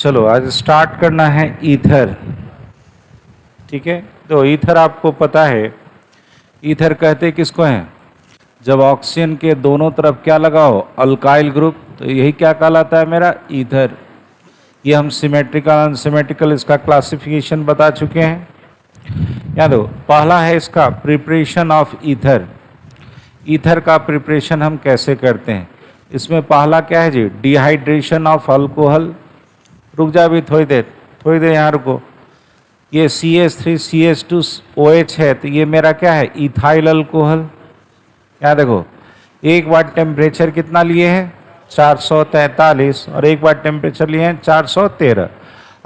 चलो आज स्टार्ट करना है ईथर। ठीक है, तो ईथर आपको पता है, ईथर कहते किसको हैं? जब ऑक्सीजन के दोनों तरफ क्या लगाओ, अल्काइल ग्रुप, तो यही क्या कहलाता है मेरा, ईथर। ये हम सिमेट्रिकल अनसिमेट्रिकल इसका क्लासिफिकेशन बता चुके हैं। याद हो, पहला है इसका प्रिपरेशन ऑफ ईथर। ईथर का प्रिपरेशन हम कैसे करते हैं? इसमें पहला क्या है जी, डिहाइड्रेशन ऑफ अल्कोहल। रुक जा अभी थोड़ी देर यहाँ रुको। ये CH3CH2OH है, तो ये मेरा क्या है, इथाइल अल्कोहल। यहाँ देखो, एक बार टेम्परेचर कितना लिए हैं, 443, और एक बार टेम्परेचर लिए हैं 413।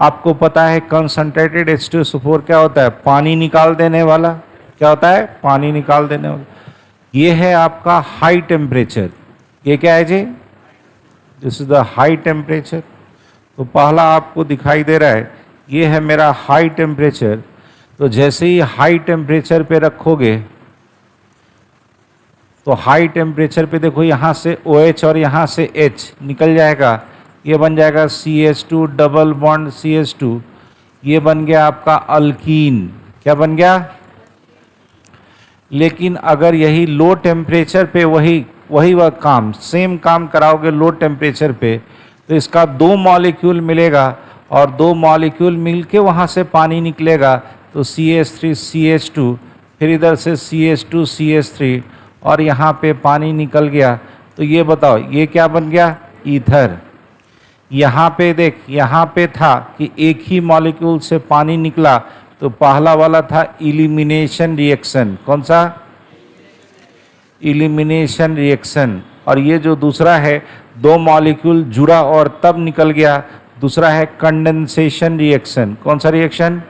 आपको पता है कंसंट्रेटेड H2SO4 क्या होता है, पानी निकाल देने वाला। क्या होता है, पानी निकाल देने वाला। ये है आपका हाई टेम्परेचर। ये क्या है जी, this is the high temperature. तो पहला आपको दिखाई दे रहा है, ये है मेरा हाई टेम्परेचर। तो जैसे ही हाई टेम्परेचर पे रखोगे, तो हाई टेम्परेचर पे देखो, यहाँ से OH और यहाँ से H निकल जाएगा। ये बन जाएगा CH2 डबल बॉन्ड CH2। ये बन गया आपका अल्कीन। क्या बन गया? लेकिन अगर यही लो टेम्परेचर पे वही काम, सेम काम कराओगे लो टेम्परेचर पे, तो इसका 2 मॉलिक्यूल मिलेगा और 2 मॉलिक्यूल मिलके वहाँ से पानी निकलेगा। तो CH3CH2, फिर इधर से CH2CH3, और यहाँ पे पानी निकल गया। तो ये बताओ, ये क्या बन गया, ईथर। यहाँ पे देख, यहाँ पे था कि एक ही मॉलिक्यूल से पानी निकला, तो पहला वाला था इलिमिनेशन रिएक्शन। कौन सा? Elimination reaction. और ये जो दूसरा है, 2 मॉलिक्यूल जुड़ा और तब निकल गया, दूसरा है कंडेंसेशन रिएक्शन। कौन सा रिएक्शन?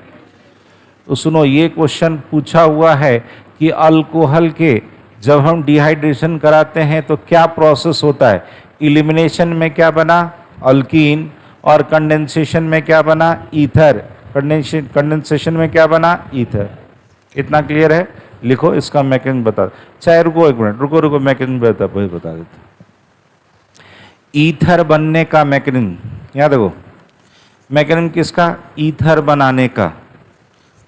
तो सुनो, ये क्वेश्चन पूछा हुआ है कि अल्कोहल के जब हम डिहाइड्रेशन कराते हैं तो क्या प्रोसेस होता है। इलिमिनेशन में क्या बना, अल्कीन, और कंडेंसेशन में क्या बना, ईथर। कंडेंसेशन में क्या बना, ईथर। इतना क्लियर है? लिखो, इसका मैकेनिज्म बता। चाहे रुको एक मिनट, रुको मैकेनिज्म बता देते। ईथर बनने का मैकेनिज्म, याद देखो, मैकेनिज्म किसका, ईथर बनाने का।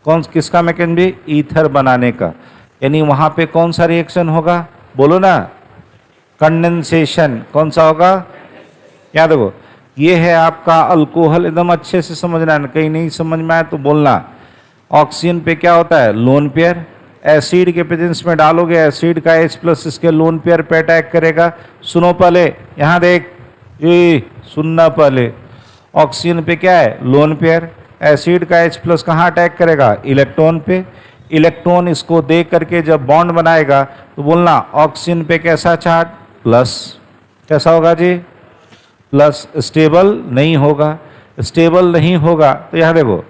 किसका मैकेनिज्म? ईथर बनाने का। यानी वहां पे कौन सा रिएक्शन होगा, बोलो ना, कंडेंसेशन। कौन सा होगा? याद देखो, ये है आपका अल्कोहल। एकदम अच्छे से समझना है, कहीं नहीं समझ में आए तो बोलना। ऑक्सीजन पे क्या होता है, लोन पेयर। एसिड के प्रेजेंस में डालोगे, एसिड का H+ इसके लोन पेयर पे अटैक करेगा। सुनो पहले, यहाँ देख, ये सुनना पहले। ऑक्सीजन पे क्या है, लोन पेयर। एसिड का H+ कहाँ अटैक करेगा, इलेक्ट्रॉन पे। इलेक्ट्रॉन इसको दे करके जब बॉन्ड बनाएगा, तो बोलना ऑक्सीजन पे कैसा चार्ज, प्लस। कैसा होगा जी, प्लस। स्टेबल नहीं होगा। स्टेबल नहीं होगा तो यहाँ देखो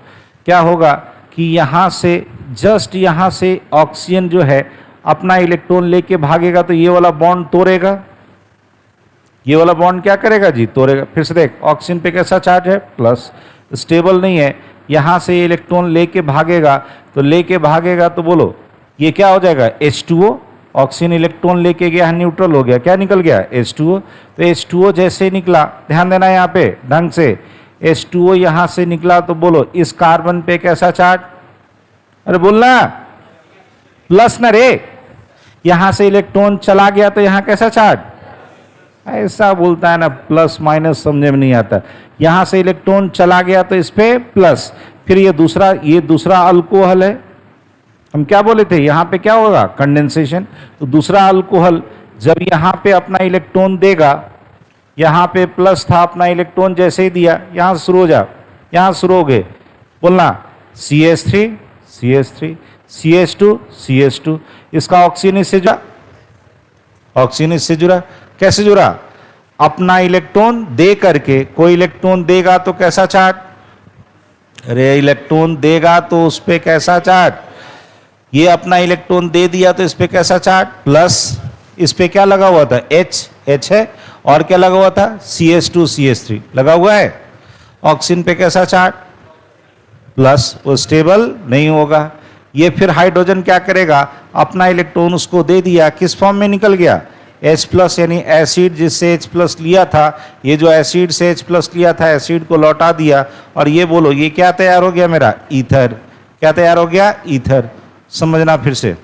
क्या होगा कि यहाँ से जस्ट यहाँ से ऑक्सीजन जो है अपना इलेक्ट्रॉन लेके भागेगा, तो ये वाला बॉन्ड तोड़ेगा। ये वाला बॉन्ड क्या करेगा जी, तोड़ेगा। फिर से देख, ऑक्सीजन पे कैसा चार्ज है, प्लस। स्टेबल नहीं है, यहाँ से इलेक्ट्रॉन लेके भागेगा, तो बोलो ये क्या हो जाएगा, H2O। ऑक्सीजन इलेक्ट्रॉन लेके गया, न्यूट्रल हो गया, क्या निकल गया, H2O। तो H2O जैसे निकला, ध्यान देना यहाँ पे ढंग से, H2O यहाँ से निकला, तो बोलो इस कार्बन पे कैसा चार्ज, अरे बोलना, प्लस ना रे। यहाँ से इलेक्ट्रॉन चला गया तो यहाँ कैसा चार्ज, ऐसा बोलता है ना, प्लस माइनस समझे में नहीं आता। यहाँ से इलेक्ट्रॉन चला गया तो इस पे प्लस। फिर ये दूसरा अल्कोहल है। हम क्या बोले थे, यहाँ पे क्या होगा, कंडेंसेशन। तो दूसरा अल्कोहल जब यहाँ पे अपना इलेक्ट्रॉन देगा, यहाँ पे प्लस था, अपना इलेक्ट्रॉन जैसे ही दिया, यहाँ शुरू हो जा, यहाँ शुरू हो गए, बोलना CH3 CH3 CH2 CH2। इसका ऑक्सीजन इससे जुड़ा, ऑक्सीजन इससे जुड़ा। कैसे जुड़ा, अपना इलेक्ट्रॉन दे करके। कोई इलेक्ट्रॉन देगा तो कैसा चार्ज, अरे इलेक्ट्रॉन देगा तो उस पे कैसा चार्ज, ये अपना इलेक्ट्रॉन दे दिया तो इस पे कैसा चार्ज, प्लस। इस पे क्या लगा हुआ था, H है, और क्या लगा हुआ था, CH2 CH3 लगा हुआ है। ऑक्सीजन पे कैसा चार्ज, प्लस। वो स्टेबल नहीं होगा। ये फिर हाइड्रोजन क्या करेगा, अपना इलेक्ट्रॉन उसको दे दिया, किस फॉर्म में निकल गया, H प्लस यानी एसिड जिससे H प्लस लिया था, ये जो एसिड से H प्लस लिया था एसिड को लौटा दिया, और ये बोलो ये क्या तैयार हो गया मेरा, ईथर। क्या तैयार हो गया, ईथर। समझना फिर से,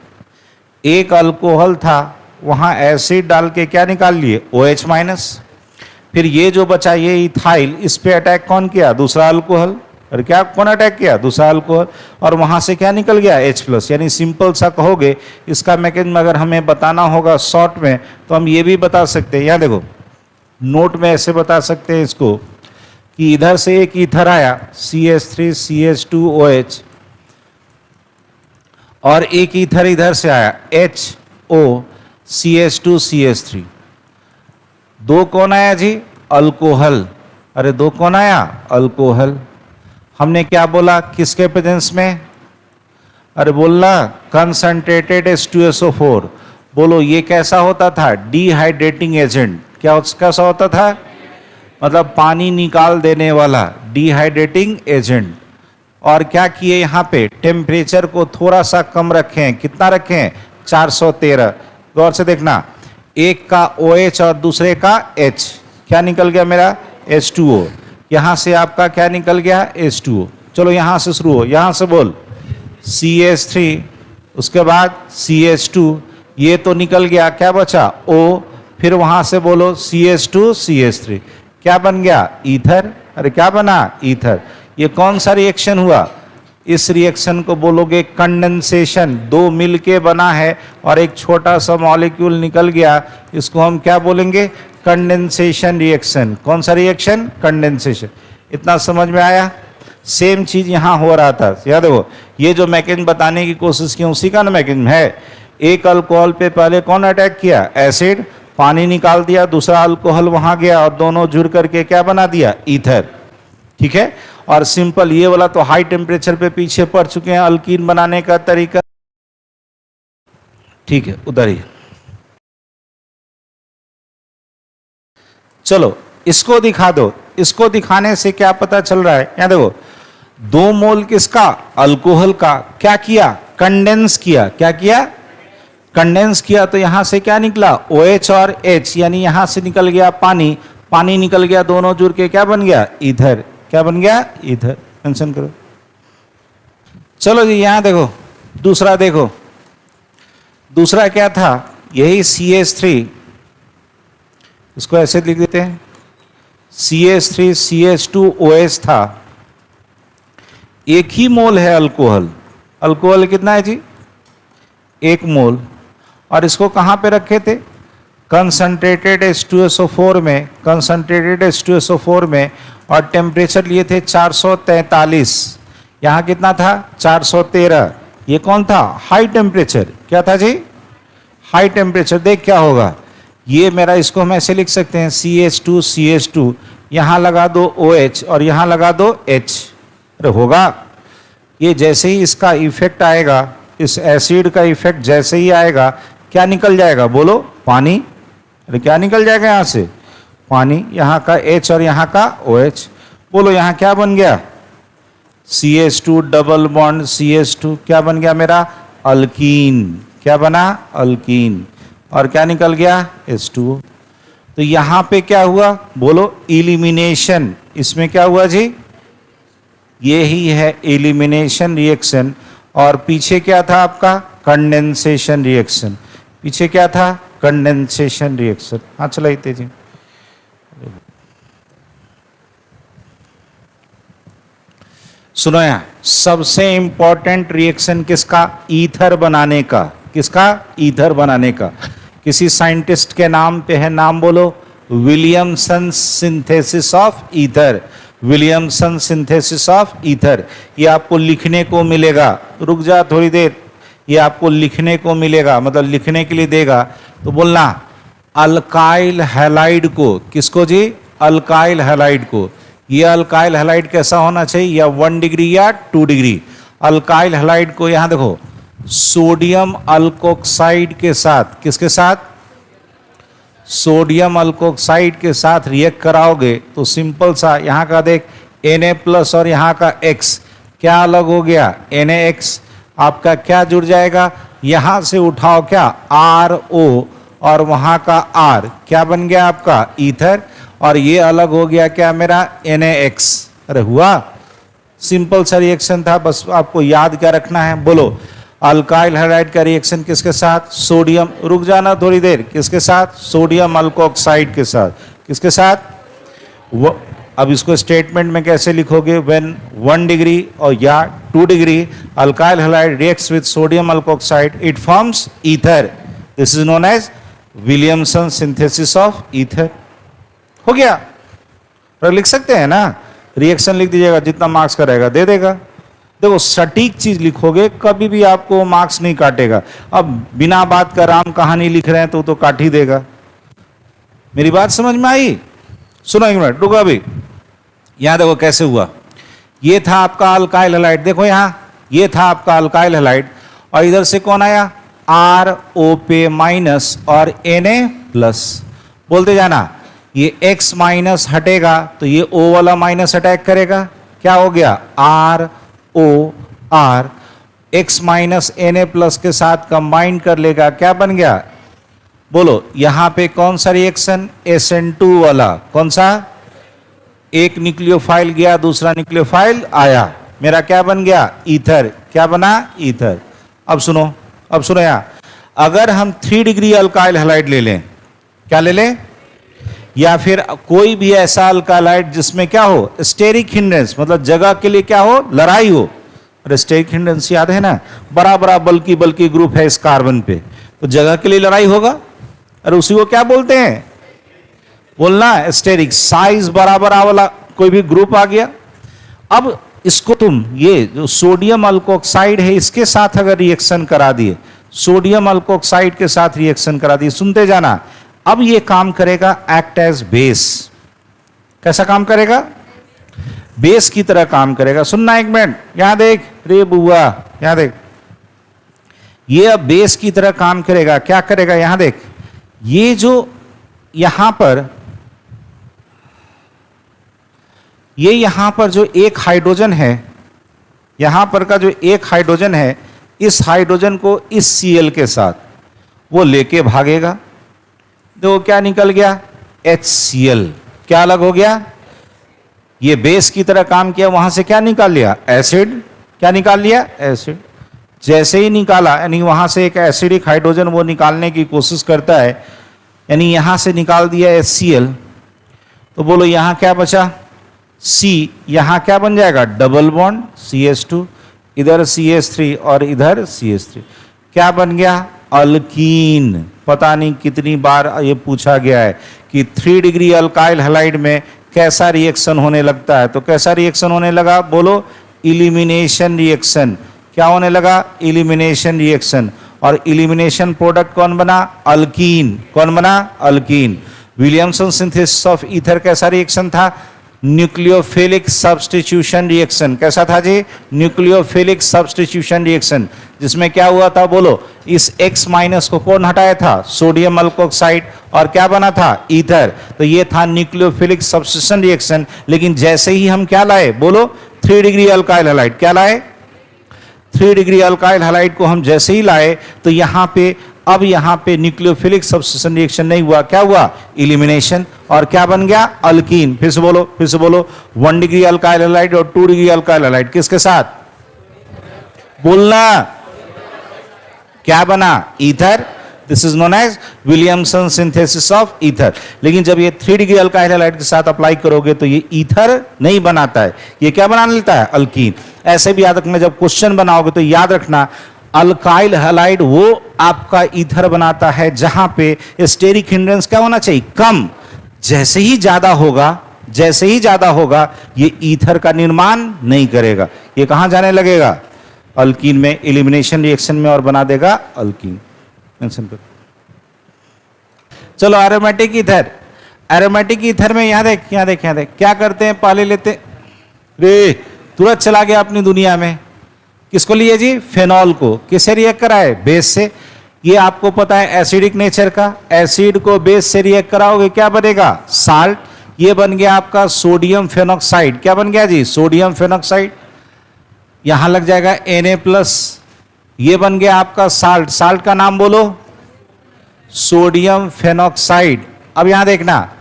एक अल्कोहल था, वहाँ एसिड डाल के क्या निकाल लिए, OH माइनस। फिर ये जो बचा ये इथाइल, इस पे अटैक कौन किया, दूसरा अल्कोहल। और क्या कौन अटैक किया, दूसरा अल्कोहल, और वहाँ से क्या निकल गया, H प्लस। यानी सिंपल सा कहोगे, इसका मैकेनिज्म अगर हमें बताना होगा शॉर्ट में तो हम ये भी बता सकते हैं। यहाँ देखो नोट में ऐसे बता सकते हैं इसको कि इधर से एक ईथर आया CH3 CH2OH, और एक ईथर इधर से आया HO CH2 CH3। दो कौन आया जी, अल्कोहल। अरे दो कौन आया, अल्कोहल। हमने क्या बोला किसके प्रेजेंस में, अरे बोलना कंसंट्रेटेड H2SO4। बोलो ये कैसा होता था, डिहाइड्रेटिंग एजेंट। क्या कैसा होता था, मतलब पानी निकाल देने वाला डिहाइड्रेटिंग एजेंट। और क्या किए यहाँ पे, टेम्परेचर को थोड़ा सा कम रखें। कितना रखें, 413। गौर से देखना, एक का OH और दूसरे का H, क्या निकल गया मेरा, H2O। यहाँ से आपका क्या निकल गया, H2O। चलो यहाँ से शुरू हो, यहाँ से बोल CH3, उसके बाद CH2, ये तो निकल गया, क्या बचा O। फिर वहाँ से बोलो CH2 CH3, क्या बन गया, ईथर। अरे क्या बना, ईथर। ये कौन सा रिएक्शन हुआ, इस रिएक्शन को बोलोगे कंडेंसेशन। दो मिल के बना है और एक छोटा सा मॉलिक्यूल निकल गया, इसको हम क्या बोलेंगे, कंडेंसेशन रिएक्शन। कौन सा रिएक्शन, कंडेंसेशन। इतना समझ में आया। सेम चीज यहाँ हो रहा था। याद देखो ये जो मैकेनिज्म बताने की कोशिश की उसी का ना मैकेनिज्म है। एक अल्कोहल पे पहले कौन अटैक किया, एसिड, पानी निकाल दिया, दूसरा अल्कोहल वहां गया और दोनों जुड़ करके क्या बना दिया, ईथर। ठीक है। और सिंपल ये वाला तो हाई टेम्परेचर पे पीछे पड़ चुके हैं अल्कीन बनाने का तरीका। ठीक है, उधर ही चलो इसको दिखा दो। इसको दिखाने से क्या पता चल रहा है, यहां देखो 2 मोल किसका, अल्कोहल का, क्या किया, कंडेंस किया। क्या किया, कंडेंस किया। तो यहां से क्या निकला, OH और H, यानी यहां से निकल गया पानी, पानी निकल गया, दोनों जुड़ के क्या बन गया, ईथर। क्या बन गया, ईथर। मेंशन करो। चलो जी यहां देखो दूसरा, देखो दूसरा क्या था, यही CH3, इसको ऐसे लिख देते हैं, CH3 CH2OH था। एक ही मोल है अल्कोहल। अल्कोहल कितना है जी, 1 मोल। और इसको कहां पे रखे थे, कंसंट्रेटेड H2SO4 में, कंसंट्रेटेड H2SO4 में, और टेम्परेचर लिए थे 443। यहाँ कितना था, 413। ये कौन था, हाई टेम्परेचर। क्या था जी, हाई टेम्परेचर। देख क्या होगा, ये मेरा, इसको हम ऐसे लिख सकते हैं CH2 CH2, यहाँ लगा दो OH और यहाँ लगा दो H। अरे होगा, ये जैसे ही इसका इफेक्ट आएगा, इस एसिड का इफेक्ट जैसे ही आएगा, क्या निकल जाएगा, बोलो पानी। अरे क्या निकल जाएगा यहाँ से, पानी। यहाँ का H और यहाँ का OH। बोलो यहाँ क्या बन गया, CH2 डबल बॉन्ड CH2, क्या बन गया मेरा, अल्कीन। क्या बना, अल्कीन। और क्या निकल गया, H2O। तो यहाँ पे क्या हुआ, बोलो एलिमिनेशन। इसमें क्या हुआ जी, ये ही है एलिमिनेशन रिएक्शन। और पीछे क्या था आपका, कंडेंसेशन रिएक्शन। पीछे क्या था, कंडेंसेशन रिएक्शन। हाँ चलाइए तेजी। सुनो यहाँ, सबसे इंपॉर्टेंट रिएक्शन किसका, ईथर बनाने का। किसका, ईथर बनाने का। किसी साइंटिस्ट के नाम पे है, नाम बोलो, Williamson synthesis of ether. Williamson synthesis of ether. ये आपको लिखने को मिलेगा, रुक जा थोड़ी देर, ये आपको लिखने को मिलेगा, मतलब लिखने के लिए देगा। तो बोलना अल्काइल हैलाइड को, किसको जी, अल्काइल हैलाइड को। ये अल्काइल हैलाइड कैसा होना चाहिए, या 1 डिग्री या 2 डिग्री। अल्काइल हैलाइड को यहां देखो, सोडियम अल्कोक्साइड के साथ, किसके साथ, सोडियम अल्कोक्साइड के साथ रिएक्ट कराओगे तो सिंपल सा, यहाँ का देख Na प्लस और यहाँ का X, क्या अलग हो गया, NaX। आपका क्या जुड़ जाएगा, यहाँ से उठाओ क्या, RO, और वहां का R क्या बन गया आपका ईथर, और ये अलग हो गया क्या मेरा NaX। अरे हुआ, सिंपल सा रिएक्शन था, बस आपको याद क्या रखना है, बोलो अल्काइल हैलाइड का रिएक्शन किसके साथ, सोडियम, रुक जाना थोड़ी देर, किसके साथ, सोडियम अल्कोक्साइड के साथ, किसके साथ वो। अब इसको स्टेटमेंट में कैसे लिखोगे, व्हेन 1 डिग्री और या 2 degree alkyl halide reacts with sodium alkoxide it forms ether, this is known as Williamson synthesis of ether. हो गया, और लिख सकते हैं ना, रिएक्शन लिख दीजिएगा, जितना मार्क्स का रहेगा दे देगा। देखो सटीक चीज लिखोगे कभी भी आपको मार्क्स नहीं काटेगा। अब बिना बात का राम कहानी लिख रहे हैं तो काट ही देगा। मेरी बात समझ में आई? सुनो एक मिनट, रुको अभी, यहां देखो कैसे हुआ। ये था आपका अल्काइल हैलाइड, देखो यहां ये था आपका अल्काइल हैलाइड, और इधर से कौन आया, ROP माइनस और Na प्लस। बोलते जाना, ये X माइनस हटेगा तो ये O वाला माइनस अटैक करेगा, क्या हो गया ROR, X minus Na plus के साथ कंबाइन कर लेगा, क्या बन गया, बोलो यहां पे कौन सा रिएक्शन, SN2 वाला, कौन सा, एक न्यूक्लियोफाइल गया दूसरा न्यूक्लियोफाइल आया, मेरा क्या बन गया ईथर, क्या बना ईथर। अब सुनो यहां, अगर हम 3 डिग्री अल्काइल हैलाइड ले लें, क्या ले लें, या फिर कोई भी ऐसा अल्कालाइड जिसमें क्या हो, स्टेरिक हिंड्रेंस, मतलब जगह के लिए क्या हो, लड़ाई हो। और स्टेरिक हिंड्रेंस याद है ना, बड़ा बड़ा बल्कि ग्रुप है इस कार्बन पे, तो जगह के लिए लड़ाई होगा, और उसी को क्या बोलते हैं, बोलना स्टेरिक, साइज बराबर वाला कोई भी ग्रुप आ गया। अब इसको तुम ये जो सोडियम अल्कोक्साइड है इसके साथ अगर रिएक्शन करा दिए, सोडियम अल्कोक्साइड के साथ रिएक्शन करा दिए, सुनते जाना, अब ये काम करेगा एक्ट एज बेस। कैसा काम करेगा, बेस की तरह काम करेगा। सुनना एक मिनट, यहां देख रे बुआ, यहां देख, ये अब बेस की तरह काम करेगा। क्या करेगा, यहां देख, ये जो यहां पर, ये यहां पर जो एक हाइड्रोजन है, यहां पर का जो एक हाइड्रोजन है, इस हाइड्रोजन को इस Cl के साथ वो लेके भागेगा, तो क्या निकल गया HCl, क्या अलग हो गया, ये बेस की तरह काम किया, वहां से क्या निकाल लिया, एसिड, क्या निकाल लिया, एसिड। जैसे ही निकाला, यानी वहां से एक एसिडिक हाइड्रोजन वो निकालने की कोशिश करता है, यानी यहां से निकाल दिया HCl, तो बोलो यहां क्या बचा, C, यहां क्या बन जाएगा, डबल बॉन्ड CH2, इधर CH3 और इधर CH3, क्या बन गया, अल्कीन। पता नहीं कितनी बार ये पूछा गया है कि 3 डिग्री अल्काइल हैलाइड में कैसा रिएक्शन होने लगता है, तो कैसा रिएक्शन होने लगा, बोलो इलिमिनेशन रिएक्शन। क्या होने लगा, इलिमिनेशन रिएक्शन, और इलिमिनेशन प्रोडक्ट कौन बना, अल्कीन, कौन बना, alkyne. Williamson synthesis of ether कैसा रिएक्शन था, न्यूक्लियोफिलिक सब्स्टिट्यूशन रिएक्शन। कैसा था जी, न्यूक्लियोफिलिक सब्स्टिट्यूशन रिएक्शन, जिसमें क्या हुआ था, बोलो इस X माइनस को कौन हटाया था, सोडियम अल्कोक्साइड, और क्या बना था, ईथर। तो ये था न्यूक्लियोफिलिक सब्स्टिट्यूशन रिएक्शन। लेकिन जैसे ही हम क्या लाए, बोलो 3 डिग्री अल्काइल हैलाइड, क्या लाए, 3 डिग्री अल्काइल हैलाइड को हम जैसे ही लाए, तो यहां पे, अब यहां पे न्यूक्लियोफिलिक सब्स्टिट्यूशन रिएक्शन नहीं हुआ, क्या हुआ, इलिमिनेशन, और क्या बन गया, अल्कीन। फिर से बोलो 1 डिग्री अल्काइल हैलाइड और 2 डिग्री अल्काइल हैलाइड किसके साथ, बोलना, क्या बना, ether. This is known as Williamson synthesis of ether. लेकिन जब ये 3 डिग्री अल्काइल हैलाइड के साथ अप्लाई करोगे तो ये ईथर नहीं बनाता है, ये क्या बना लेता है, अल्कीन। ऐसे भी याद रखना, जब क्वेश्चन बनाओगे तो याद रखना, अल्काइल हैलाइड वो आपका ईथर बनाता है जहां पे स्टेरिक हिंड्रेंस क्या होना चाहिए, कम। जैसे ही ज्यादा होगा ये ईथर का निर्माण नहीं करेगा, ये कहां जाने लगेगा, अल्कीन में, एलिमिनेशन रिएक्शन में, और बना देगा अल्कीन। मेंशन कर, चलो एरोमेटिक ईथर। एरोमेटिक ईथर में यहां देख क्या करते हैं, पहले लेते, रे तुरंत चला गया अपनी दुनिया में, किसको लिए जी, फेनॉल को। किससे रिएक्ट कराए, बेस से। ये आपको पता है एसिडिक नेचर का, एसिड को बेस से रिएक्ट कराओगे क्या बनेगा, साल्ट। ये बन गया आपका सोडियम फेनॉक्साइड, क्या बन गया जी, सोडियम फेनॉक्साइड। यहां लग जाएगा Na प्लस, ये बन गया आपका साल्ट। साल्ट का नाम बोलो, सोडियम फेनॉक्साइड। अब यहां देखना,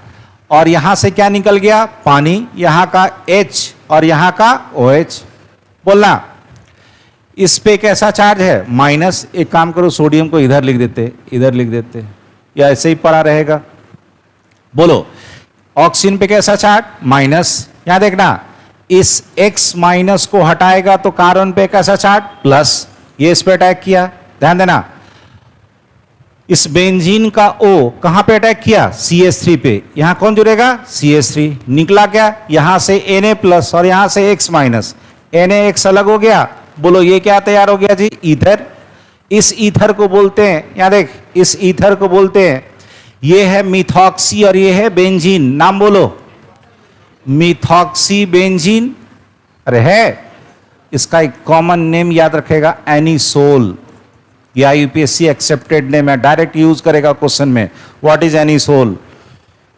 और यहां से क्या निकल गया? पानी, यहां का H और यहां का OH। बोलना, इस पे कैसा चार्ज है? माइनस। एक काम करो, सोडियम को इधर लिख देते, इधर लिख देते, या ऐसे ही पड़ा रहेगा। बोलो, ऑक्सीजन पे कैसा चार्ज? माइनस। यहां देखना, इस X माइनस को हटाएगा तो कार्बन पे कैसा चार्ज? प्लस। ये इस पे अटैक किया, ध्यान देना। इस बेंजीन का O कहां पे अटैक किया? CH3 पे। यहां कौन जुड़ेगा? CH3। निकला क्या? यहां से Na प्लस और यहां से X माइनस, NaX अलग हो गया। बोलो ये क्या तैयार हो गया जी? ईथर। इस ईथर को बोलते हैं, यहां देख, इस ईथर को बोलते हैं, ये है मिथॉक्सी और ये है बेंजीन। नाम बोलो, मिथॉक्सी बेंजीन। अरे है, इसका एक कॉमन नेम याद रखेगा, एनिसोल। या यूपीएससी एक्सेप्टेड नेम है, डायरेक्ट यूज करेगा क्वेश्चन में। What is anisole?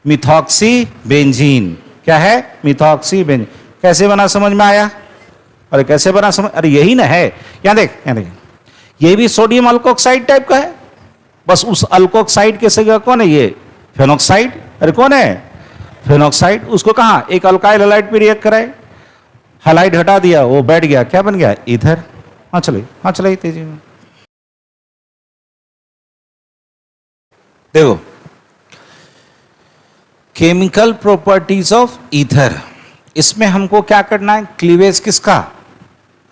Methoxy benzene. क्या है? Methoxy benzene. कैसे बना, समझ में आया? अरे कैसे बना समझ? अरे यही ना है, यहां देख, यहां देख, ये भी सोडियम अल्कोक्साइड टाइप का है, बस उस अल्कोक्साइड के जगह कौन है? ये फेनोक्साइड। अरे कौन है? फेनोक्साइड। उसको कहां? एक अल्काइल हैलाइड पे रिएक्ट कराए, हैलाइड हटा दिया, वो बैठ गया, क्या बन गया? ईथर। हाँ चलिए, हाँ चलिए तेजी में। देखो, केमिकल प्रॉपर्टीज ऑफ ईथर। इसमें हमको क्या करना है? क्लीवेज किसका?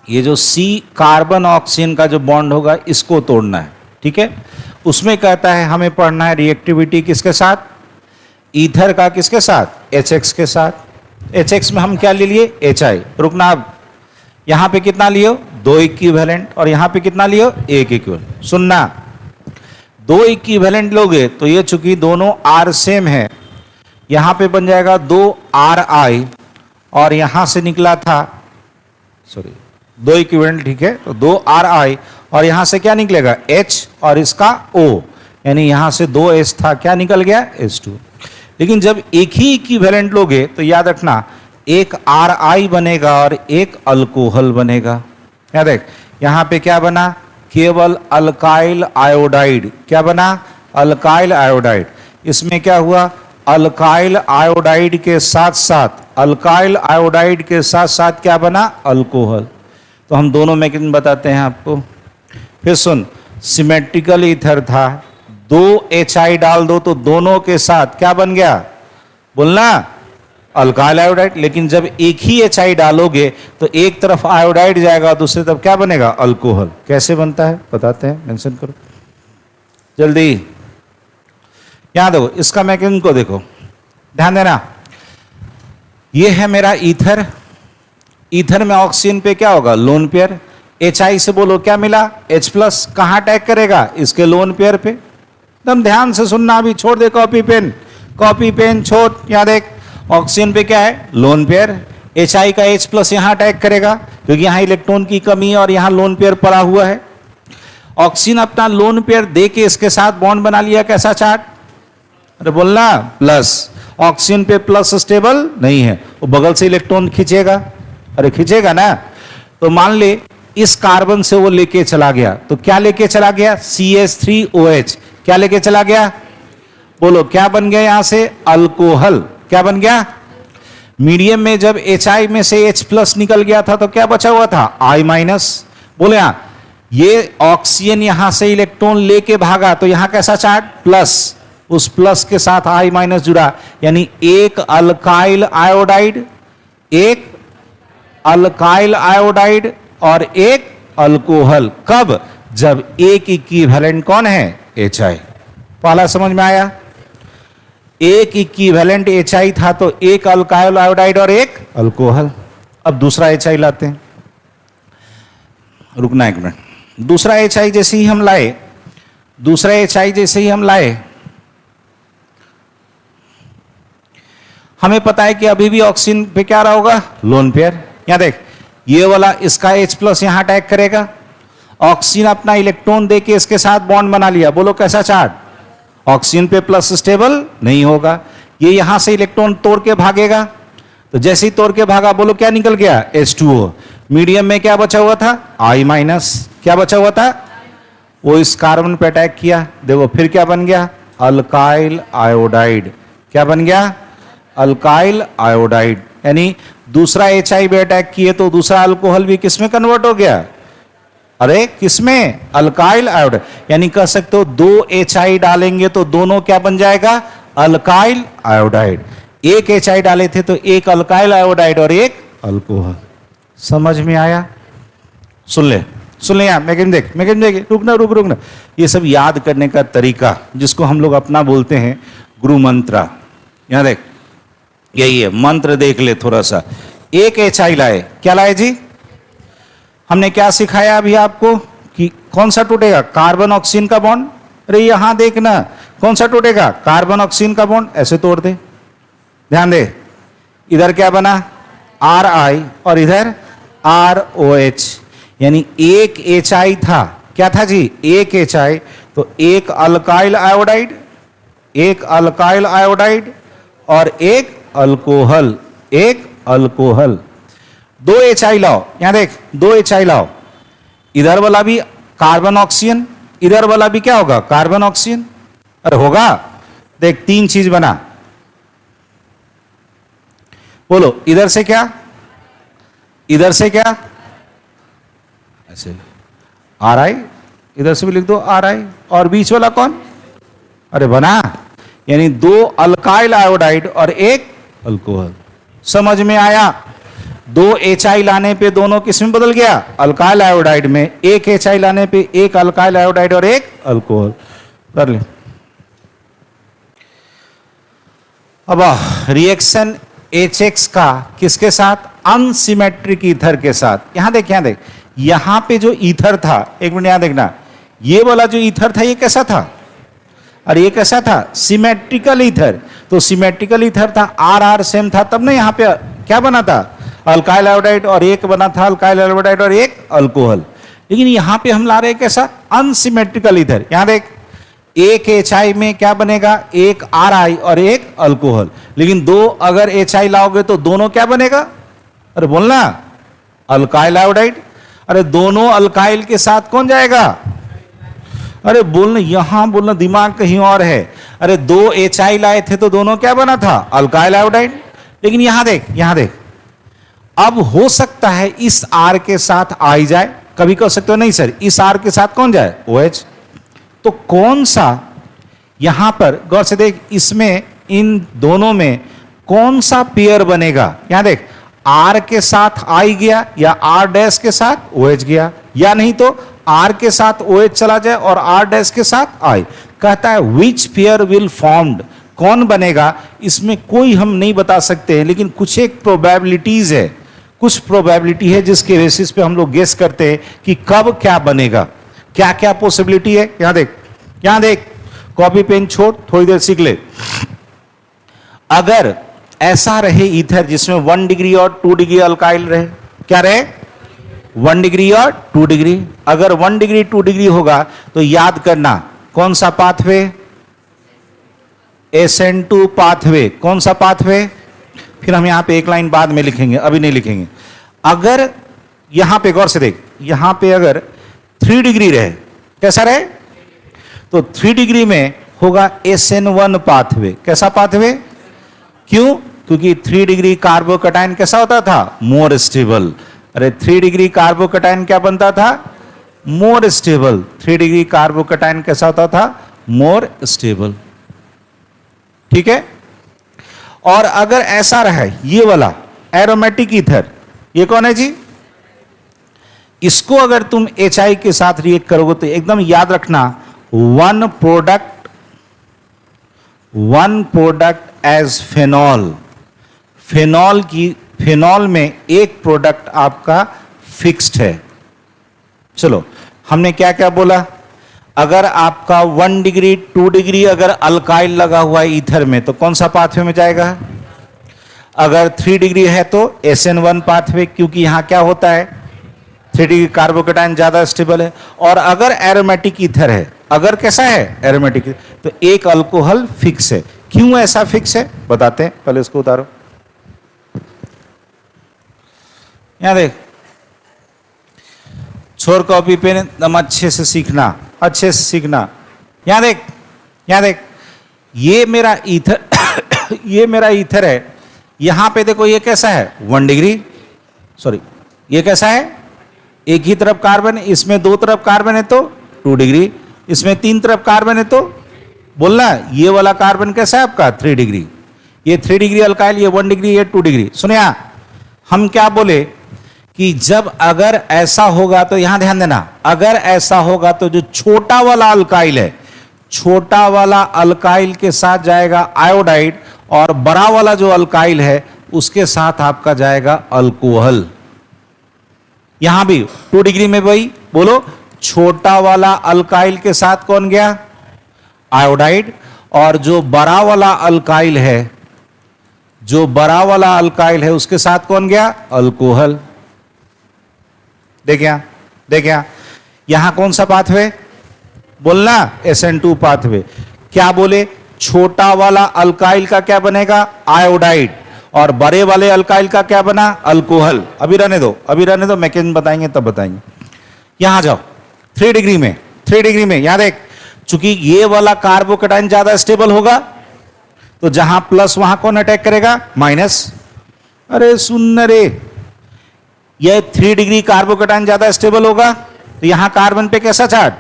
ये जो C कार्बन ऑक्सीजन का जो बॉन्ड होगा, इसको तोड़ना है, ठीक है। उसमें कहता है हमें पढ़ना है रिएक्टिविटी किसके साथ? ईथर का किसके साथ? HX के साथ। HX में हम क्या ले लिए? HI। रुकना, अब यहां पे कितना लियो? 2 इक्विवेलेंट, और यहां पे कितना लियो? 1 इक्विवेलेंट। सुनना, 2 इक्विवेलेंट लोगे तो ये चूंकि दोनों R सेम है, यहां पे बन जाएगा 2RI, और यहां से निकला था, सॉरी, 2 इक्विवेलेंट, ठीक है, तो 2RI, और यहां से क्या निकलेगा? H और इसका O, यानी यहां से 2S था, क्या निकल गया? H2। लेकिन जब एक ही इक्विवेलेंट लोगे तो याद रखना, एक RI बनेगा और एक अल्कोहल बनेगा। याद देख, यहां पे क्या बना? केवल अल्काइल आयोडाइड। क्या बना? Alkyl iodide. इसमें क्या हुआ? अल्काइल आयोडाइड के साथ साथ, अल्काइल आयोडाइड के साथ साथ क्या बना? अल्कोहल। तो हम दोनों मैकेनिज्म बताते हैं आपको। फिर सुन, सिमेट्रिकल ईथर था, 2 HI डाल दो तो दोनों के साथ क्या बन गया? बोलना, अल्काइल आयोडाइड। लेकिन जब एक ही HI डालोगे तो एक तरफ आयोडाइड जाएगा, दूसरी तरफ क्या बनेगा? अल्कोहल। कैसे बनता है बताते हैं, मेंशन करो जल्दी। यहां देखो, इसका मैकेनिज्म को देखो, ध्यान देना। ये है मेरा ईथर। ईथर में ऑक्सीजन पे क्या होगा? Lone pair. HI से बोलो क्या मिला? H+। कहां अटैक करेगा? इसके लोन पेयर पे। एकदम ध्यान से सुनना, अभी छोड़ दे कॉपी पेन, कॉपी पेन छोड़। यहां देख, ऑक्सीजन पे क्या है? Lone pair. HI का H+ यहां अटैक करेगा, क्योंकि यहां इलेक्ट्रॉन की कमी है और यहां लोन पेयर पड़ा हुआ है। ऑक्सीजन अपना लोन पेयर दे के इसके साथ बॉन्ड बना लिया, कैसा चार्ट? अरे बोलना, प्लस। ऑक्सीजन पे प्लस स्टेबल नहीं है, वो बगल से इलेक्ट्रॉन खींचेगा। अरे खींचेगा ना। तो मान ले इस कार्बन से वो लेके चला गया, तो क्या लेके चला गया? CH3OH। क्या लेके चला गया? बोलो क्या बन गया? यहां से अल्कोहल। क्या बन गया? मीडियम में जब HI में से H+ निकल गया था तो क्या बचा हुआ था? I-। बोले यहां, ये ऑक्सीजन यहां से इलेक्ट्रॉन लेके भागा तो यहां कैसा चार्ज? प्लस। उस प्लस के साथ I- जुड़ा, यानी एक अल्काइल आयोडाइड, एक अल्काइल आयोडाइड और एक अल्कोहल। कब? जब एक इक्विवेलेंट कौन है? HI। पहला समझ में आया? एक इक्विवेलेंट HI था तो एक अल्काइल आयोडाइड और एक अल्कोहल। अब दूसरा HI लाते हैं, रुकना एक मिनट। दूसरा HI जैसे ही हम लाए, दूसरा HI जैसे ही हम लाए, हमें पता है कि अभी भी ऑक्सीजन पे क्या रहा होगा? Lone pair. यहां देख, ये वाला इसका H+ यहां अटैक करेगा, ऑक्सीजन अपना इलेक्ट्रॉन देके इसके साथ बॉन्ड बना लिया। बोलो कैसा चार्ज? ऑक्सीजन पे प्लस स्टेबल नहीं होगा, ये यहां से इलेक्ट्रॉन तोड़ के भागेगा। तो जैसे ही तोड़ के भागा, बोलो क्या निकल गया? H2O। मीडियम में क्या बचा हुआ था? I-। क्या बचा हुआ था? वो इस कार्बन पे अटैक किया, देखो फिर क्या बन गया? Alkyl iodide. क्या बन गया? Alkyl iodide. यानी दूसरा HI अटैक किए तो दूसरा अल्कोहल भी किसमें कन्वर्ट हो गया? अरे किसमें? Alkyl iodide. यानी कह सकते हो 2 HI डालेंगे तो दोनों क्या बन जाएगा? Alkyl iodide. एक HI डाले थे तो एक अल्काइल आयोडाइड और एक अल्कोहल। समझ में आया? सुन ले यहां मैकेनिज्म देख, रुकना। ये सब याद करने का तरीका जिसको हम लोग अपना बोलते हैं गुरु मंत्र। यहां देख, यही है मंत्र। देख ले थोड़ा सा। एक HI लाए, क्या लाए जी? हमने क्या सिखाया अभी आपको कि कौन सा टूटेगा? कार्बन ऑक्सीजन का बॉन्ड। अरे यहां देखना, कौन सा टूटेगा? कार्बन ऑक्सीजन का बॉन्ड। ऐसे तोड़ दे, ध्यान दे। इधर क्या बना? RI और इधर ROH। यानी एक HI था। क्या था जी? एक HI। तो एक अल्काइल आयोडाइड, एक अल्काइल आयोडाइड और एक अल्कोहल, एक अल्कोहल। 2 HI लाओ, यहां देख, 2 HI लाओ। इधर वाला भी कार्बन ऑक्सीजन, इधर वाला भी क्या होगा? Carbon oxygen. अरे होगा। देख 3 चीज बना। बोलो, इधर से क्या? इधर से क्या? ऐसे RI, इधर से भी लिख दो RI। और बीच वाला कौन? अरे बना। यानी 2 अल्काइल आयोडाइड और एक अल्कोहल। समझ में आया? 2 HI लाने पे दोनों किस में बदल गया? अल्काइल आयोडाइड में। एक HI लाने पे एक अल्काइल आयोडाइड और एक अल्कोहल। कर ले। अब रिएक्शन HX का किसके साथ? अनसिमेट्रिक ईथर के साथ। यहां देख, यहां पे जो ईथर था, एक मिनट यहां देखना, ये वाला जो ईथर था ये कैसा था? और ये कैसा था? Symmetrical ether. तो सिमेट्रिकल ईथर था, RR सेम था, तब ना यहां पे क्या बना था? अल्काइल आयोडाइड और एक बना था अल्काइल आयोडाइड और एक अल्कोहल। लेकिन यहां पे हम ला रहे हैं कैसा? Unsymmetrical ether. यहां देख, एक HI में क्या बनेगा? एक RI और एक अल्कोहल। लेकिन 2 अगर HI लाओगे तो दोनों क्या बनेगा? अरे बोलना, अल्काइल आयोडाइड। अरे दोनों अल्काइल के साथ कौन जाएगा? अरे बोलना, यहां बोलना, दिमाग कहीं और है। अरे 2 HI लाए थे तो दोनों क्या बना था? Alkyl iodide. लेकिन यहां देख, अब हो सकता है इस R के साथ I जाए, कभी कह सकते हो नहीं सर इस R के साथ कौन जाए? OH। तो कौन सा, यहां पर गौर से देख, इसमें इन दोनों में कौन सा पेयर बनेगा? यहां देख, R के साथ I गया या R डैश के साथ OH गया, या नहीं तो R के साथ OH चला जाए और R डैश के साथ I। कहता है विच पेयर विल फॉर्म्ड, कौन बनेगा? इसमें कोई हम नहीं बता सकते हैं, लेकिन कुछ एक प्रोबेबिलिटीज है, कुछ प्रोबेबिलिटी है जिसके बेसिस पे हम लोग गेस करते हैं कि कब क्या बनेगा। क्या क्या पॉसिबिलिटी है? यहां देख, कॉपी पेन छोड़, थोड़ी देर सीख ले। अगर ऐसा रहे ईथर जिसमें 1 डिग्री और 2 डिग्री अल्काइल रहे, क्या रहे? 1 डिग्री और 2 डिग्री। अगर 1 डिग्री 2 डिग्री होगा तो याद करना कौन सा पाथवे? SN2 pathway. कौन सा पाथवे? फिर हम यहां पे एक लाइन बाद में लिखेंगे, अभी नहीं लिखेंगे। अगर यहां पे गौर से देख, यहां पे अगर 3 डिग्री रहे, कैसा रहे? तो 3 डिग्री में होगा SN1 पाथवे। कैसा पाथवे? क्यों? क्योंकि 3 डिग्री कार्बोकैटायन कैसा होता था? More stable. अरे 3 डिग्री कार्बोकैटायन क्या बनता था? More stable. 3 डिग्री कार्बोकैटायन कैसा होता था? More stable. ठीक है। और अगर ऐसा रहा ये वाला एरोमेटिक ईथर, ये कौन है जी? इसको अगर तुम HI के साथ रिएक्ट करोगे तो एकदम याद रखना, one product as phenol. Phenol में एक प्रोडक्ट आपका फिक्स्ड है। चलो, हमने क्या क्या बोला? अगर आपका 1 डिग्री 2 डिग्री अगर अल्काइल लगा हुआ है ईथर में तो कौन सा पाथवे में जाएगा? अगर 3 डिग्री है तो SN1 पाथवे, क्योंकि यहां क्या होता है? 3 डिग्री कार्बोकैटायन ज्यादा स्टेबल है। और अगर एरोमेटिक ईथर है, अगर कैसा है? एरोमेटिक, तो एक अल्कोहल फिक्स है। क्यों ऐसा फिक्स है बताते हैं, पहले इसको उतारो। यहां देख, छोर कॉपी पेन, एकदम अच्छे से सीखना, अच्छे से सीखना। यहां देख, ये मेरा ईथर ये मेरा ईथर है। यहां पे देखो ये कैसा है 1 डिग्री, सॉरी ये कैसा है, एक ही तरफ कार्बन, इसमें 2 तरफ कार्बन है तो 2 डिग्री, इसमें 3 तरफ कार्बन है तो बोलना ये वाला कार्बन कैसा है आपका 3 डिग्री, ये 3 डिग्री अल्काइल, ये 1 डिग्री, ये 2 डिग्री। सुनिए हम क्या बोले कि जब अगर ऐसा होगा तो यहां ध्यान देना, अगर ऐसा होगा तो जो छोटा वाला अल्काइल है, छोटा वाला अल्काइल के साथ जाएगा आयोडाइड, और बड़ा वाला जो अल्काइल है उसके साथ आपका जाएगा अल्कोहल। यहां भी 2 डिग्री में भाई बोलो, छोटा वाला अल्काइल के साथ कौन गया आयोडाइड, और जो बड़ा वाला अल्काइल है, जो बड़ा वाला अल्काइल है उसके साथ कौन गया अल्कोहल। देखिए यहां कौन सा पाथवे बोलना SN2 पाथवे। क्या बोले, छोटा वाला अल्काइल का क्या बनेगा आयोडाइड, और बड़े वाले अल्काइल का क्या बना अल्कोहल। अभी रहने दो मैकेनिज्म बताएंगे तब बताएंगे। यहां जाओ 3 डिग्री में, 3 डिग्री में यहां देख, चूंकि ये वाला कार्बोकेटाइन ज्यादा स्टेबल होगा तो जहां प्लस वहां कौन अटैक करेगा माइनस। अरे सुन रे, ये 3 डिग्री कार्बोकेटाइन ज्यादा स्टेबल होगा तो यहां कार्बन पे कैसा चार्ज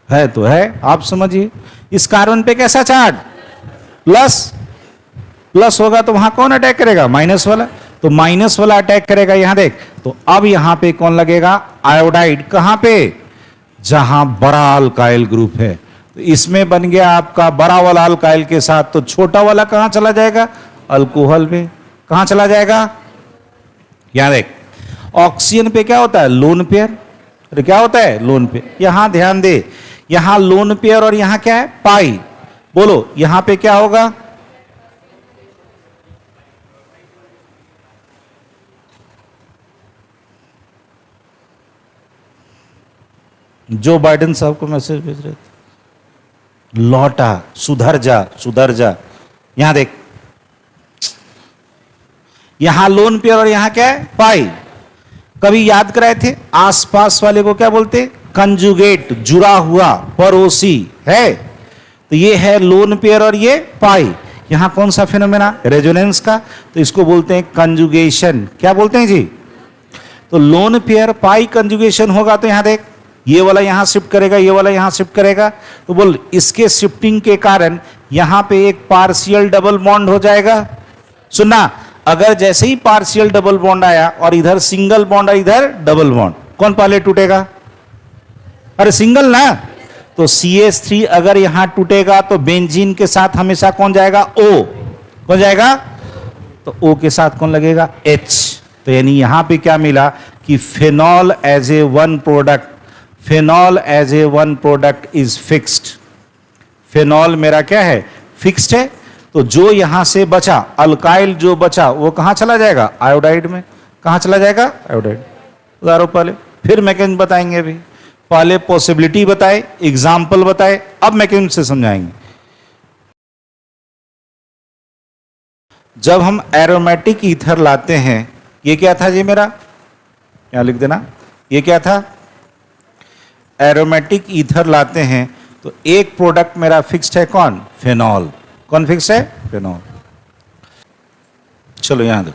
है, तो है आप समझिए, इस कार्बन पे कैसा चार्ज प्लस, प्लस होगा तो वहां कौन अटैक करेगा माइनस वाला, तो माइनस वाला अटैक करेगा। यहां देख, तो अब यहां पे कौन लगेगा आयोडाइड, कहां पे जहां बड़ा अल्काइल ग्रुप है, तो इसमें बन गया आपका बड़ा वाला अल्काइल के साथ, तो छोटा वाला कहां चला जाएगा अल्कोहल पे, कहां चला जाएगा। यहां देख ऑक्सीजन पे क्या होता है लोन पेयर, अरे क्या होता है लोन पेयर। यहां ध्यान दे, यहां लोन पेयर और यहां क्या है पाई, बोलो यहां पे क्या होगा जो बाइडेन साहब को मैसेज भेज रहे थे, लौटा सुधर जा सुधर जा। यहां देख, यहां लोन पेयर और यहां क्या है पाई। कभी याद कराए थे आसपास वाले को क्या बोलते कंजुगेट, जुड़ा हुआ पड़ोसी है, तो ये है लोन पेयर और ये पाई। यहां कौन सा फिनोमेना रेजोनेंस का, तो इसको बोलते हैं कंजुगेशन। क्या बोलते हैं जी, तो लोन पेयर पाई कंजुगेशन होगा तो यहां देख, ये वाला यहां शिफ्ट करेगा, ये वाला यहां शिफ्ट करेगा, तो बोल इसके शिफ्टिंग के कारण यहां पे एक पार्शियल डबल बॉन्ड हो जाएगा। सुनना, अगर जैसे ही पार्शियल डबल बॉन्ड आया और इधर सिंगल बॉन्ड, इधर डबल बॉन्ड, कौन पहले टूटेगा, अरे सिंगल ना, तो CH3 अगर यहां टूटेगा तो बेंजीन के साथ हमेशा कौन जाएगा O, कौन जाएगा, तो O के साथ कौन लगेगा H। तो यानी यहां पे क्या मिला कि phenol as a one product, phenol as a one product is fixed. Phenol मेरा क्या है फिक्स्ड है, तो जो यहां से बचा अल्काइल जो बचा वो कहां चला जाएगा आयोडाइड में, कहां चला जाएगा आयोडाइड। उदाहरण पहले फिर मैकेनिज्म बताएंगे, अभी पहले पॉसिबिलिटी बताए, एग्जाम्पल बताए, अब मैकेनिज्म से समझाएंगे। जब हम एरोमेटिक ईथर लाते हैं, ये क्या था जी मेरा, यहां लिख देना, ये क्या था एरोमेटिक ईथर लाते हैं तो एक प्रोडक्ट मेरा फिक्स्ड है कौन फेनॉल, कौन फिक्स है फेनॉल। चलो यहां दो,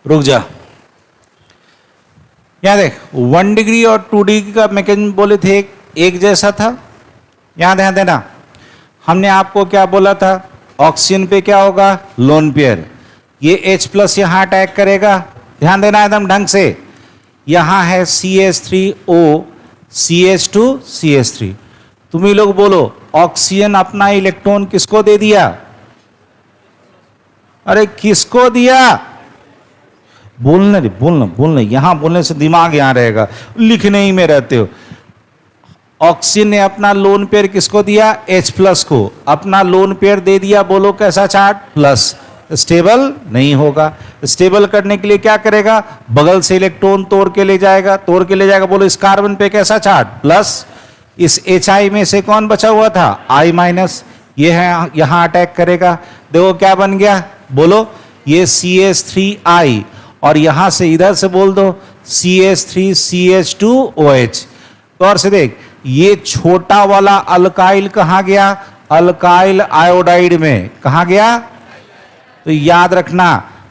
रुक जा, यहां देख 1 डिग्री और 2 डिग्री का मैकेनिज्म बोले थे एक जैसा था। यहां ध्यान देना, हमने आपको क्या बोला था, ऑक्सीजन पे क्या होगा लोन पेयर, ये H प्लस यहां अटैक करेगा, ध्यान देना एकदम ढंग से। यहां है CH3O CH2 CH3, तुम ही लोग बोलो ऑक्सीजन अपना इलेक्ट्रॉन किसको दे दिया, अरे किसको दिया, बोलना रे बोलना बोलना, यहां बोलने से दिमाग यहां रहेगा, लिखने ही में रहते हो। ऑक्सीजन ने अपना लोन पेयर किसको दिया H प्लस को, अपना लोन पेयर दे दिया, बोलो कैसा चार्ज प्लस, स्टेबल नहीं होगा। स्टेबल करने के लिए क्या करेगा, बगल से इलेक्ट्रॉन तोड़ के ले जाएगा, तोड़ के ले जाएगा, बोलो इस कार्बन पे कैसा चार्ज प्लस, इस HI में से कौन बचा हुआ था I माइनस, ये है यहां अटैक करेगा, देखो क्या बन गया, बोलो ये CH3I, और यहां से इधर से बोल दो CH3CH2OH। तो और से देख ये छोटा वाला अल्काइल कहां गया? अल्काइल आयोडाइड में। कहां गया? तो याद रखना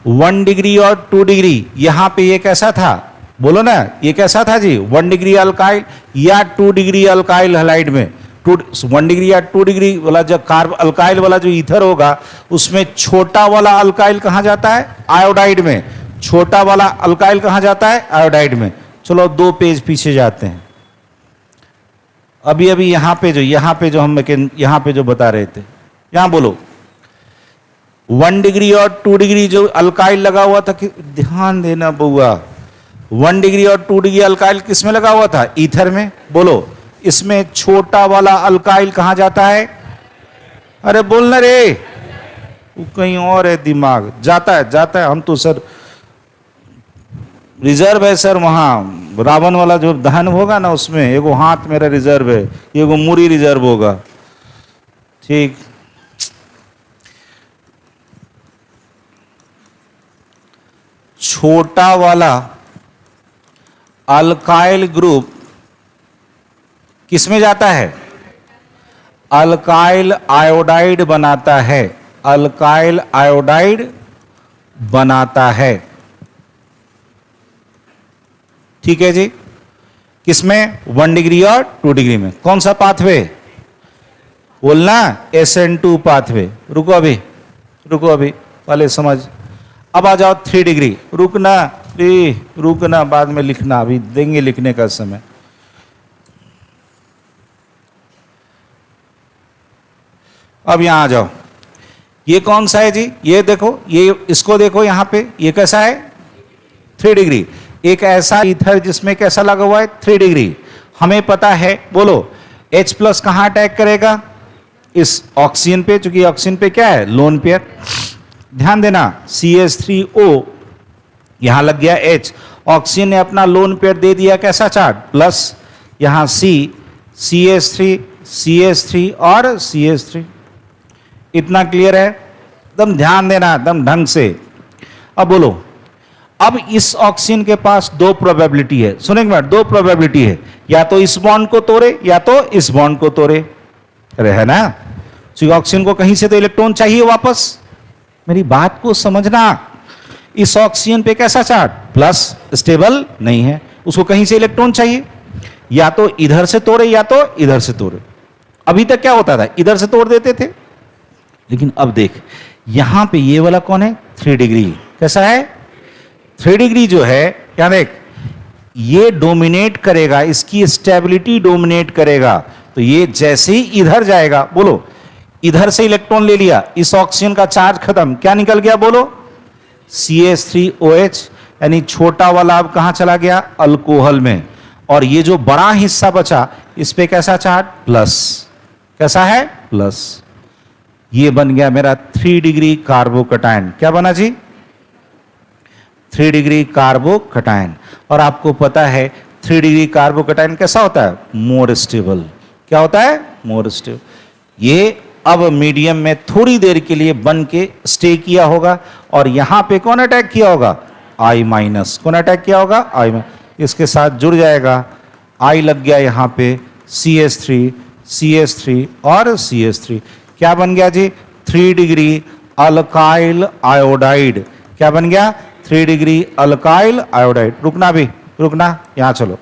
1 डिग्री और 2 डिग्री, यहां पे ये कैसा था? बोलो ना, ये कैसा था जी? 1 डिग्री अल्काइल या 2 डिग्री अल्काइल हैलाइड में। 1 डिग्री या 2 डिग्री वाला जो कार्ब अल्काइल वाला जो ईथर होगा, उसमें छोटा वाला अल्काइल कहां जाता है? आयोडाइड में। छोटा वाला अल्काइल कहां जाता है? आयोडाइड में। चलो 2 पेज पीछे जाते हैं। अभी अभी यहां पे जो हम यहां पे जो बता रहे थे, यहां बोलो 1 डिग्री और 2 डिग्री जो अल्काइल लगा हुआ था कि ध्यान देना बुआ, 1 डिग्री और 2 डिग्री अल्काइल किस में लगा हुआ था? ईथर में। बोलो इसमें छोटा वाला अल्काइल कहां जाता है? अरे बोलना रे, वो कहीं और है, दिमाग जाता है। हम तो सर रिजर्व है सर, वहां रावण वाला जो दहन होगा ना, उसमें एगो हाथ मेरा रिजर्व है, एगो मूरी रिजर्व होगा। ठीक, छोटा वाला अल्काइल ग्रुप किसमें जाता है? अल्काइल आयोडाइड बनाता है। अल्काइल आयोडाइड बनाता है। ठीक है जी। किसमें? 1 डिग्री और 2 डिग्री में। कौन सा पाथवे? बोलना SN2 पाथवे। रुको अभी पहले समझ। अब आ जाओ 3 डिग्री। रुकना, बाद में लिखना, अभी देंगे लिखने का समय। अब यहां आ जाओ, ये कौन सा है जी? ये देखो, ये इसको देखो, यहां पे ये कैसा है? 3 डिग्री। एक ऐसा ईथर जिसमें कैसा लगा हुआ है? 3 डिग्री। हमें पता है, बोलो H प्लस कहां अटैक करेगा? इस ऑक्सीजन पे, चूंकि ऑक्सीजन पे क्या है? Lone pair. ध्यान देना, CH3O यहां लग गया H, ऑक्सीजन ने अपना लोन पेयर दे दिया कैसा चार्ज? प्लस। यहां C, CH3 और CH3। इतना क्लियर है? एकदम ध्यान देना, एकदम ढंग से। अब बोलो, अब इस ऑक्सीजन के पास 2 प्रोबेबिलिटी है। सुनेंगे मैं, 2 प्रोबेबिलिटी है, या तो इस बॉन्ड को तोड़े या तो इस बॉन्ड को तोड़े। अरे है ना, ऑक्सीजन को कहीं से तो इलेक्ट्रॉन चाहिए वापस। मेरी बात को समझना। इस ऑक्सीजन पे कैसा चार्ज? प्लस, स्टेबल नहीं है, उसको कहीं से इलेक्ट्रॉन चाहिए, या तो इधर से तोड़े या तो इधर से तोड़े। अभी तक क्या होता था? इधर से तोड़ देते थे, लेकिन अब देख यहां पे ये वाला कौन है? 3 डिग्री। कैसा है? 3 डिग्री जो है, क्या देख, ये डोमिनेट करेगा, इसकी स्टेबिलिटी डोमिनेट करेगा। तो ये जैसे ही इधर जाएगा, बोलो इधर से इलेक्ट्रॉन ले लिया, इस ऑक्सीजन का चार्ज खत्म, क्या निकल गया? बोलो CH3OH, यानी छोटा वाला अब कहां चला गया? अल्कोहल में। और ये जो बड़ा हिस्सा बचा, इस पे कैसा चार्ज? प्लस। कैसा है? प्लस। ये बन गया मेरा 3 डिग्री कार्बोकटायन। क्या बना जी? 3 डिग्री कार्बोकटायन। और आपको पता है 3 डिग्री कार्बोकटायन कैसा होता है? More stable. क्या होता है? More stable. ये अब मीडियम में थोड़ी देर के लिए बन के स्टे किया होगा, और यहां पे कौन अटैक किया होगा? I-। कौन अटैक किया होगा? I-। इसके साथ जुड़ जाएगा, I लग गया यहां पे, CH3 और CH3। क्या बन गया जी? 3 डिग्री अल्काइल आयोडाइड। क्या बन गया? 3 डिग्री अल्काइल आयोडाइड। रुकना, यहां चलो।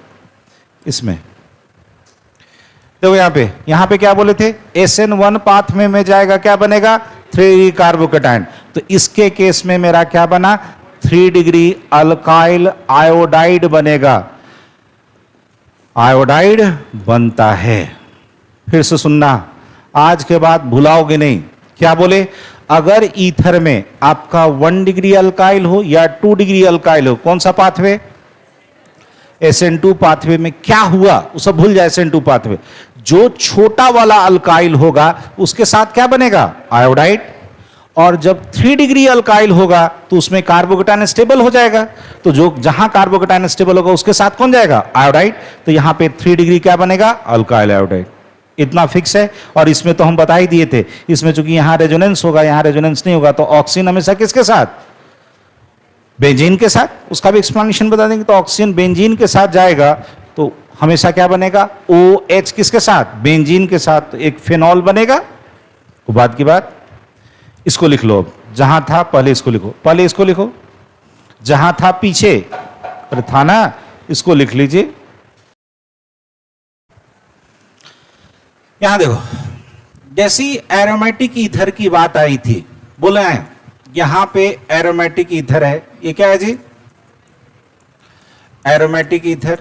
इसमें देखो, यहां पे क्या बोले थे? SN1 पाथवे में जाएगा, क्या बनेगा? 3 डिग्री कार्बोकटायन। तो इसके केस में मेरा क्या बना? 3 डिग्री अल्काइल आयोडाइड बनेगा। आयोडाइड बनता है। फिर से सुनना, आज के बाद भुलाओगे नहीं। क्या बोले? अगर ईथर में आपका 1 डिग्री अल्काइल हो या 2 डिग्री अल्काइल हो, कौन सा पाथवे? SN2 पाथवे में क्या हुआ उसे भूल जाए। SN2 पाथवे, जो छोटा वाला अल्काइल होगा उसके साथ क्या बनेगा? आयोडाइड। और जब 3 डिग्री अल्काइल होगा तो उसमें कार्बोकटायन स्टेबल हो जाएगा। तो जो जहां कार्बोकटायन स्टेबल होगा उसके साथ कौन जाएगा? आयोडाइड। तो यहां पे 3 डिग्री क्या बनेगा? Alkyl iodide. इतना फिक्स है। और इसमें तो हम बता ही दिए थे, इसमें चूंकि यहां रेजोनेंस होगा, यहां रेजोनेंस नहीं होगा, तो ऑक्सीजन हमेशा किसके साथ? बेंजीन के साथ। उसका भी एक्सप्लेनेशन बता देंगे। तो ऑक्सीजन बेंजीन के साथ जाएगा तो हमेशा क्या बनेगा, OH किसके साथ, बेंजीन के साथ, तो एक फेनॉल बनेगा। वो बात की बात, इसको लिख लो। अब जहां था पहले इसको लिखो, पहले इसको लिखो, जहां था पीछे पर था ना, इसको लिख लीजिए। यहां देखो, जैसी एरोमेटिक ईथर की बात आई थी, बोले हैं यहां पे एरोमेटिक ईथर है, ये क्या है जी, एरोमेटिक ईथर।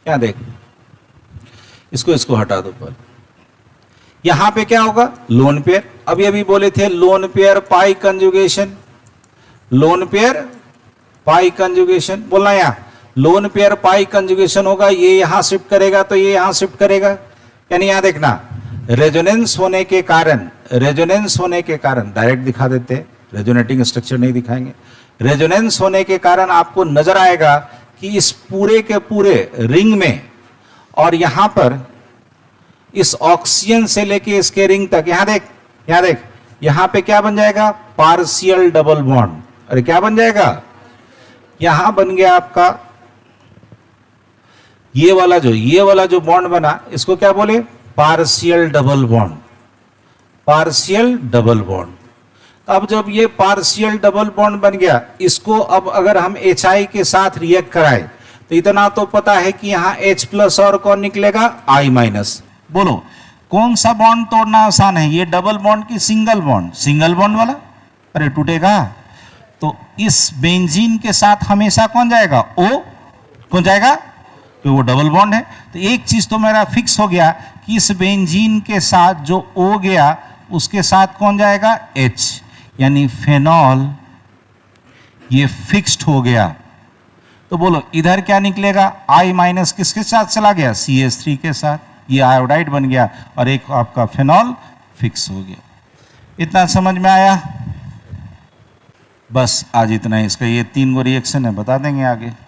क्या देख, इसको हटा दो पर, यहां पे क्या होगा, लोन पेयर। अभी अभी बोले थे लोन पेयर पाई कंजुगेशन, लोन पेयर पाई कंजुगेशन, बोलना यहां लोन पेयर पाई कंजुगेशन होगा, ये यहां शिफ्ट करेगा तो ये यहां शिफ्ट करेगा। यानी यहां देखना, रेजोनेंस होने के कारण, रेजोनेंस होने के कारण, डायरेक्ट दिखा देते हैं, रेजोनेटिंग स्ट्रक्चर नहीं दिखाएंगे। रेजोनेंस होने के कारण आपको नजर आएगा कि इस पूरे के पूरे रिंग में और यहां पर इस ऑक्सीजन से लेके इसके रिंग तक, यहां देख, यहां देख, यहां पे क्या बन जाएगा, पार्शियल डबल बॉन्ड। अरे क्या बन जाएगा, यहां बन गया आपका ये वाला जो बॉन्ड बना, इसको क्या बोले, partial double bond, partial double bond. अब जब ये पार्शियल डबल बॉन्ड बन गया, इसको अब अगर हम HI के साथ रिएक्ट कराए तो इतना तो पता है कि यहां H+ और कौन निकलेगा, I-। बोलो कौन सा बॉन्ड तोड़ना आसान है, ये डबल बॉन्ड की सिंगल बॉन्ड, सिंगल बॉन्ड वाला, अरे टूटेगा। तो इस बेंजीन के साथ हमेशा कौन जाएगा, O, कौन जाएगा, तो वो डबल बॉन्ड है। तो एक चीज तो मेरा फिक्स हो गया कि इस बेंजीन के साथ जो O गया उसके साथ कौन जाएगा, H, यानी फेनॉल, ये फिक्स्ड हो गया। तो बोलो इधर क्या निकलेगा, I- किसके साथ चला गया, CH3 के साथ, ये आयोडाइड बन गया और एक आपका फेनॉल फिक्स हो गया। इतना समझ में आया, बस आज इतना ही। इसका ये 3 गो रिएक्शन है, बता देंगे आगे।